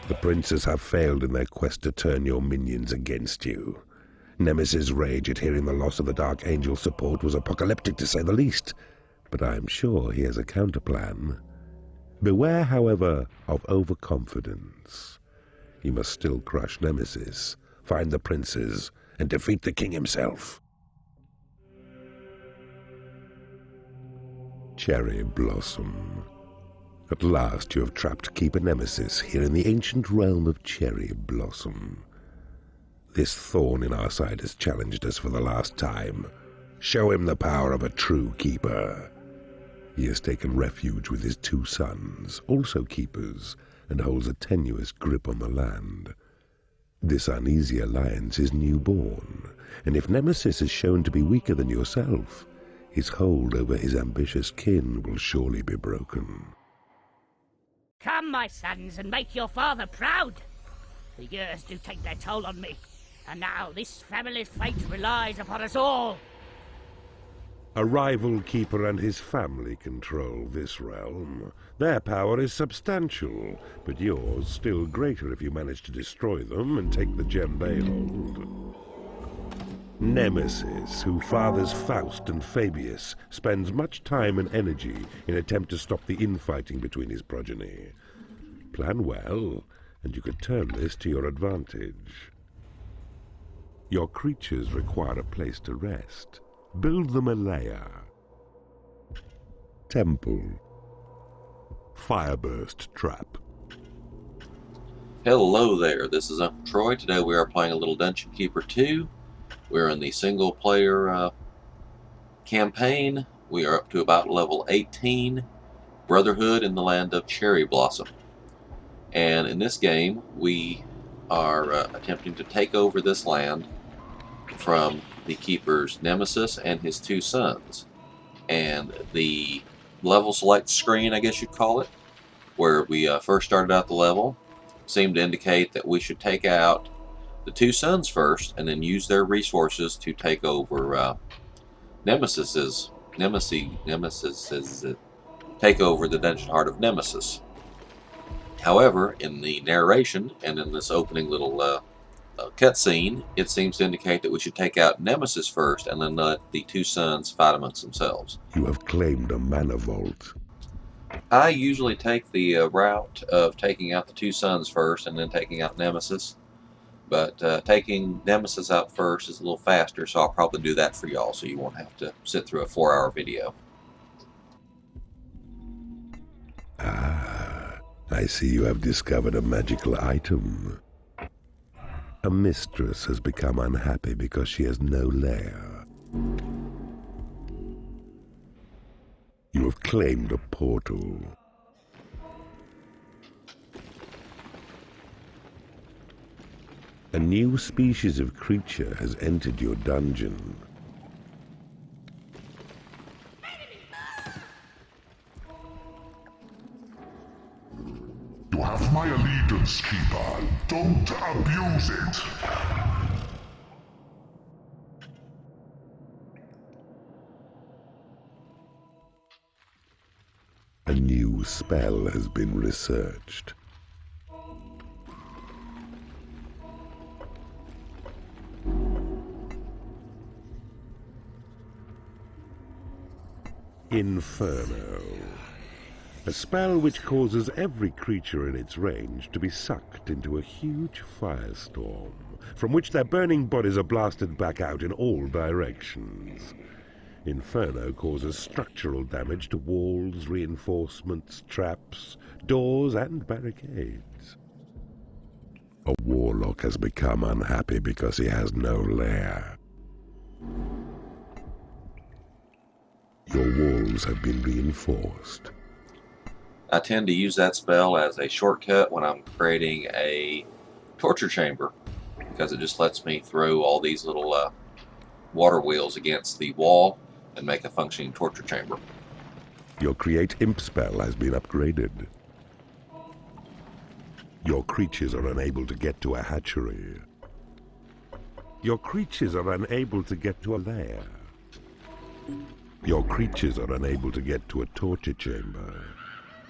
The princes have failed in their quest to turn your minions against you. Nemesis' rage at hearing the loss of the Dark Angel's support was apocalyptic to say the least, but I am sure he has a counterplan. Beware, however, of overconfidence. You must still crush Nemesis, find the princes, and defeat the king himself. Cherry Blossom. At last you have trapped Keeper Nemesis here in the ancient realm of Cherry Blossom. This thorn in our side has challenged us for the last time. Show him the power of a true keeper. He has taken refuge with his 2 sons, also keepers, and holds a tenuous grip on the land. This uneasy alliance is newborn, and if Nemesis is shown to be weaker than yourself, his hold over his ambitious kin will surely be broken. Come, my sons, and make your father proud. The years do take their toll on me, and now this family's fate relies upon us all. A rival keeper and his family control this realm. Their power is substantial, but yours still greater if you manage to destroy them and take the gem they hold. Nemesis, who fathers Faust and Fabius, spends much time and energy in attempt to stop the infighting between his progeny. Plan well, and you could turn this to your advantage. Your creatures require a place to rest. Build them a lair. Temple. Fireburst trap. Hello there, this is Uncle Troy. Today we are playing a little Dungeon Keeper 2. We're in the single-player campaign. We are up to about level 18, Brotherhood in the land of Cherry Blossom. And in this game, we are attempting to take over this land from the Keeper's Nemesis and his 2 sons. And the level select screen, I guess you'd call it, where we first started out the level, seemed to indicate that we should take out the 2 sons first, and then use their resources to take over Nemesis take over the dungeon heart of Nemesis. However, in the narration and in this opening little cutscene, it seems to indicate that we should take out Nemesis first, and then let the 2 sons fight amongst themselves. You have claimed a mana vault. I usually take the route of taking out the 2 sons first, and then taking out Nemesis. But taking Nemesis out first is a little faster, so I'll probably do that for y'all, so you won't have to sit through a 4-hour video. Ah, I see you have discovered a magical item. A mistress has become unhappy because she has no lair. You have claimed a portal. A new species of creature has entered your dungeon. You have my allegiance, Keeper. Don't abuse it. A new spell has been researched. Inferno. A spell which causes every creature in its range to be sucked into a huge firestorm, from which their burning bodies are blasted back out in all directions. Inferno causes structural damage to walls, reinforcements, traps, doors, and barricades. A warlock has become unhappy because he has no lair. Your walls have been reinforced. I tend to use that spell as a shortcut when I'm creating a torture chamber, because it just lets me throw all these little water wheels against the wall and make a functioning torture chamber. Your Create Imp spell has been upgraded. Your creatures are unable to get to a hatchery. Your creatures are unable to get to a lair. Your creatures are unable to get to a torture chamber.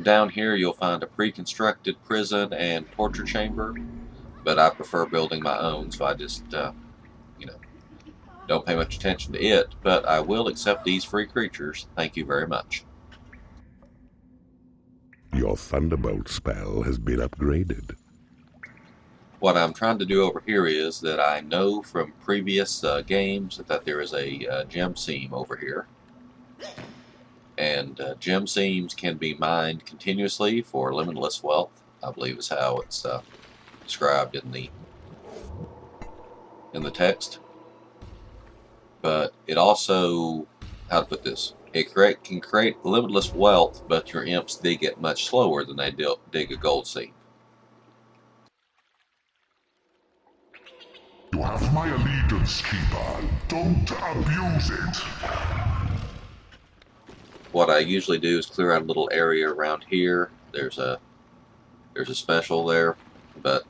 Down here you'll find a pre-constructed prison and torture chamber, but I prefer building my own, so I just, you know, don't pay much attention to it, but I will accept these free creatures. Thank you very much. Your Thunderbolt spell has been upgraded. What I'm trying to do over here is that I know from previous games that there is a gem seam over here. And gem seams can be mined continuously for limitless wealth, I believe is how it's described in the text. But it also, how to put this, it can create limitless wealth, but your imps dig it much slower than they dig a gold seam. You have my allegiance, Keeper. Don't abuse it. What I usually do is clear out a little area around here. There's a special there, but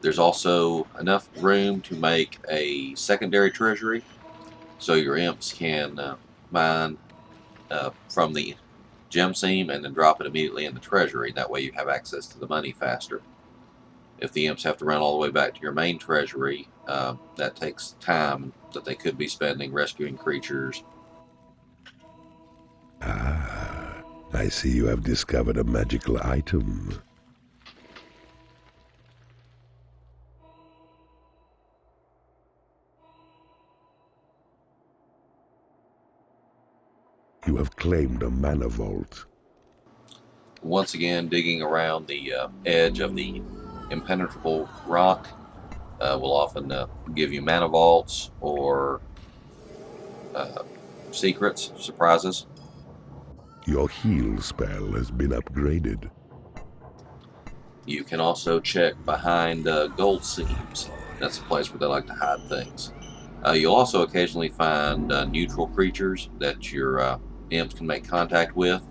there's also enough room to make a secondary treasury, so your imps can mine from the gem seam and then drop it immediately in the treasury. That way you have access to the money faster. If the imps have to run all the way back to your main treasury, that takes time that they could be spending rescuing creatures. Ah, I see you have discovered a magical item. You have claimed a mana vault. Once again, digging around the edge of the impenetrable rock will often give you mana vaults or secrets, surprises. Your heal spell has been upgraded. You can also check behind gold seams. That's a place where they like to hide things. You'll also occasionally find neutral creatures that your imps can make contact with,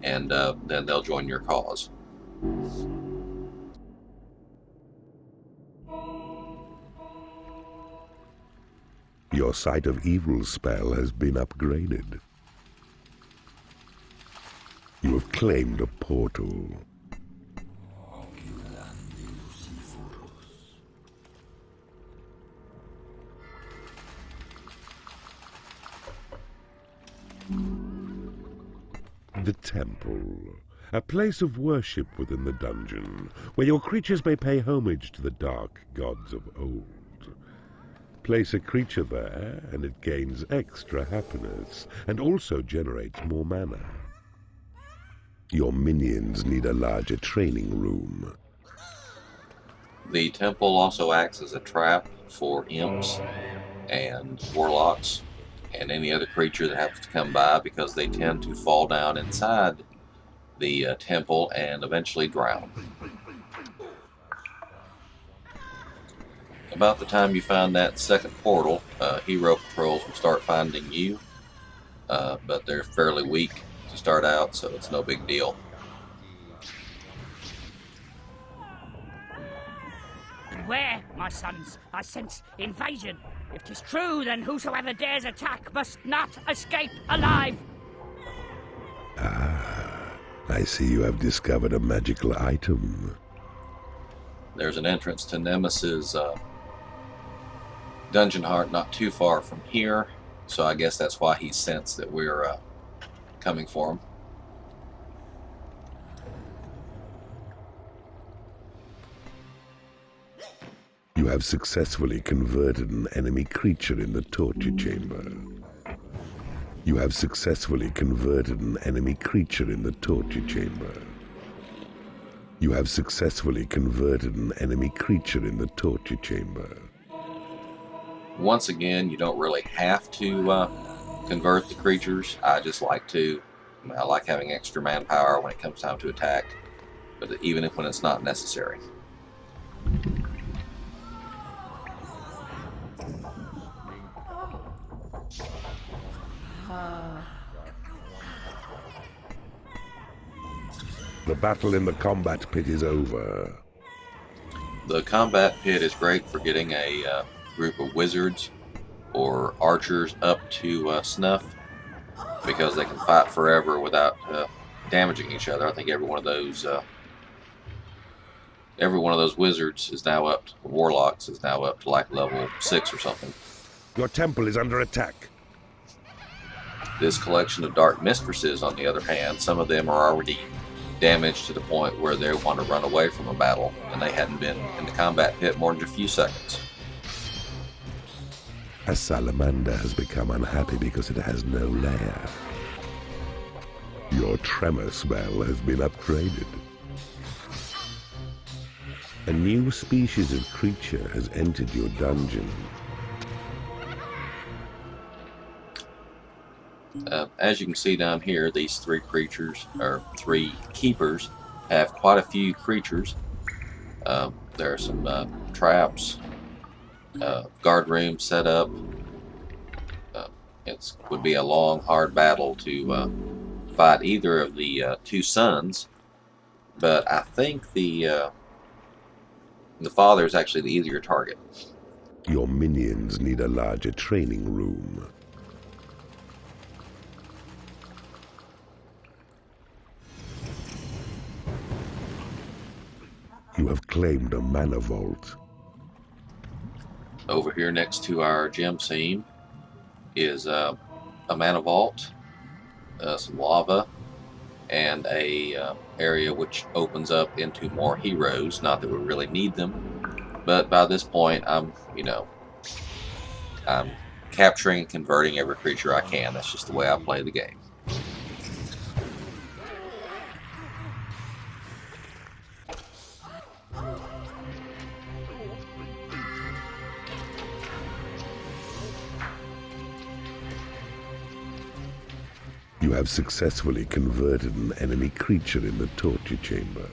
and then they'll join your cause. Your Sight of Evil spell has been upgraded. You have claimed a portal. The Temple, a place of worship within the dungeon, where your creatures may pay homage to the dark gods of old. Place a creature there, and it gains extra happiness, and also generates more mana. Your minions need a larger training room. The temple also acts as a trap for imps and warlocks and any other creature that happens to come by, because they tend to fall down inside the temple and eventually drown. About the time you find that second portal, hero patrols will start finding you, but they're fairly weak to start out, so it's no big deal. Beware, my sons, I sense invasion. If 'tis true, then whosoever dares attack must not escape alive. Ah, I see you have discovered a magical item. There's an entrance to Nemesis' dungeon heart not too far from here, so I guess that's why he sensed that we're coming for him. You have successfully converted an enemy creature in the torture chamber. You have successfully converted an enemy creature in the torture chamber. You have successfully converted an enemy creature in the torture chamber. Once again, you don't really have to convert the creatures. I just like to. I like having extra manpower when it comes time to attack, but even when it's not necessary. The battle in the combat pit is over. The combat pit is great for getting a group of wizards or archers up to snuff, because they can fight forever without damaging each other. I think every one of those wizards is now up to, warlocks is now up to like level 6 or something. Your temple is under attack. This collection of dark mistresses, on the other hand, some of them are already damaged to the point where they want to run away from a battle, and they hadn't been in the combat pit more than a few seconds. A salamander has become unhappy because it has no lair. Your tremor spell has been upgraded. A new species of creature has entered your dungeon. As you can see down here, these three creatures, or three keepers, have quite a few creatures. There are some traps, guard rooms set up. It would be a long, hard battle to fight either of the two sons, but I think the father is actually the easier target. Your minions need a larger training room. You have claimed a mana vault. Over here next to our gem seam is a mana vault, some lava, and a area which opens up into more heroes. Not that we really need them, but by this point I'm capturing and converting every creature I can. That's just the way I play the game. You have successfully converted an enemy creature in the torture chamber.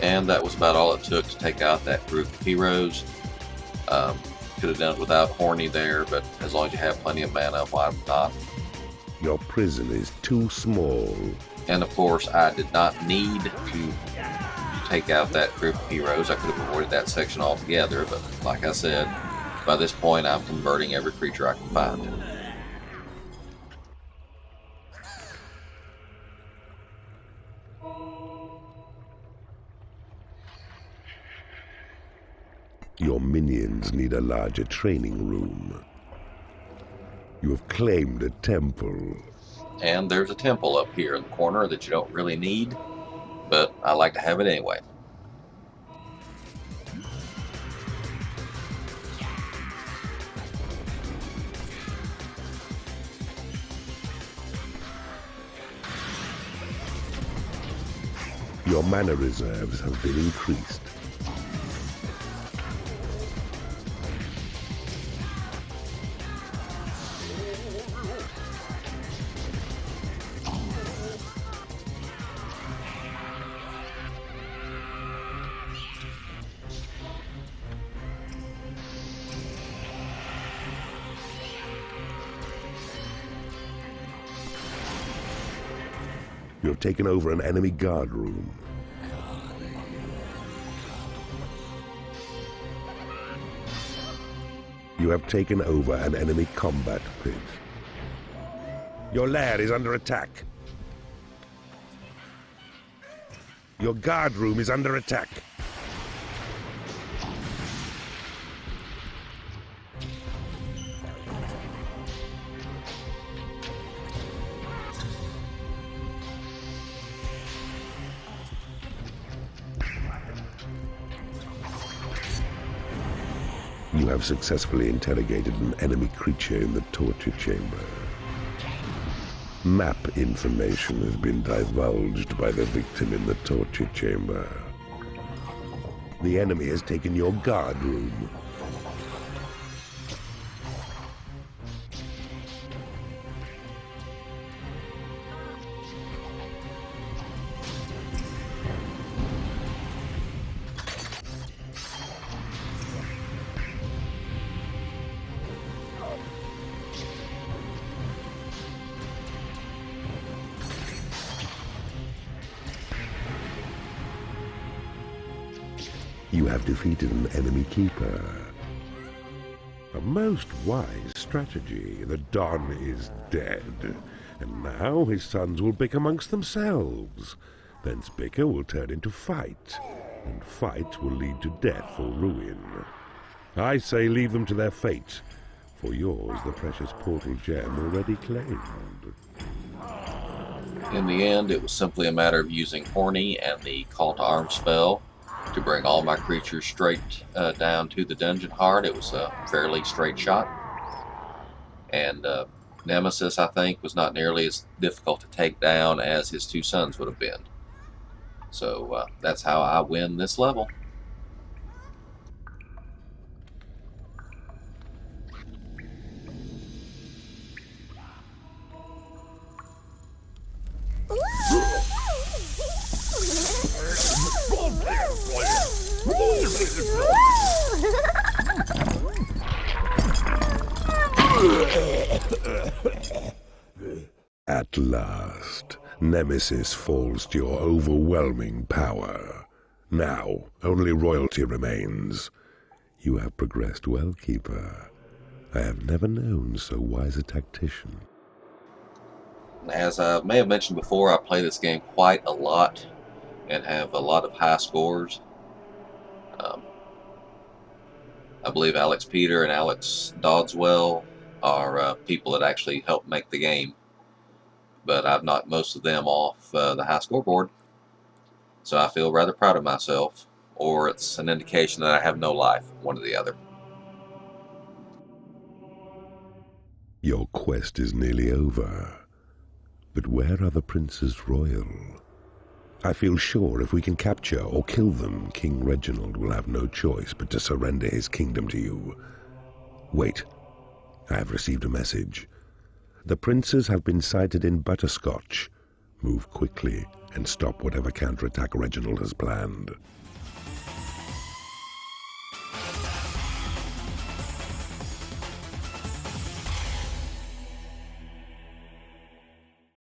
And that was about all it took to take out that group of heroes. Could have done it without Horny there, but as long as you have plenty of mana, why not? Your prison is too small. And of course, I did not need to take out that group of heroes. I could have avoided that section altogether, but like I said, by this point I'm converting every creature I can find. Your minions need a larger training room. You have claimed a temple. And there's a temple up here in the corner that you don't really need, but I like to have it anyway. Your mana reserves have been increased. You have taken over an enemy guard room. You have taken over an enemy combat pit. Your lair is under attack. Your guard room is under attack. You have successfully interrogated an enemy creature in the torture chamber. Map information has been divulged by the victim in the torture chamber. The enemy has taken your guard room. You have defeated an enemy keeper. A most wise strategy. The Don is dead, and now his sons will bicker amongst themselves. Thence bicker will turn into fight, and fight will lead to death or ruin. I say leave them to their fate, for yours the precious portal gem already claimed. In the end, it was simply a matter of using Horny and the Call to Arms spell to bring all my creatures straight down to the dungeon heart. It was a fairly straight shot. And Nemesis, I think, was not nearly as difficult to take down as his two sons would have been. So that's how I win this level. At last, Nemesis falls to your overwhelming power. Now, only royalty remains. You have progressed well, Keeper. I have never known so wise a tactician. As I may have mentioned before, I play this game quite a lot and have a lot of high scores. I believe Alex Peter and Alex Dodswell are people that actually helped make the game, but I've knocked most of them off the high scoreboard, so I feel rather proud of myself, or it's an indication that I have no life, one or the other. Your quest is nearly over, but where are the princes royal? I feel sure if we can capture or kill them, King Reginald will have no choice but to surrender his kingdom to you. Wait, I have received a message. The princes have been sighted in Butterscotch. Move quickly and stop whatever counterattack Reginald has planned.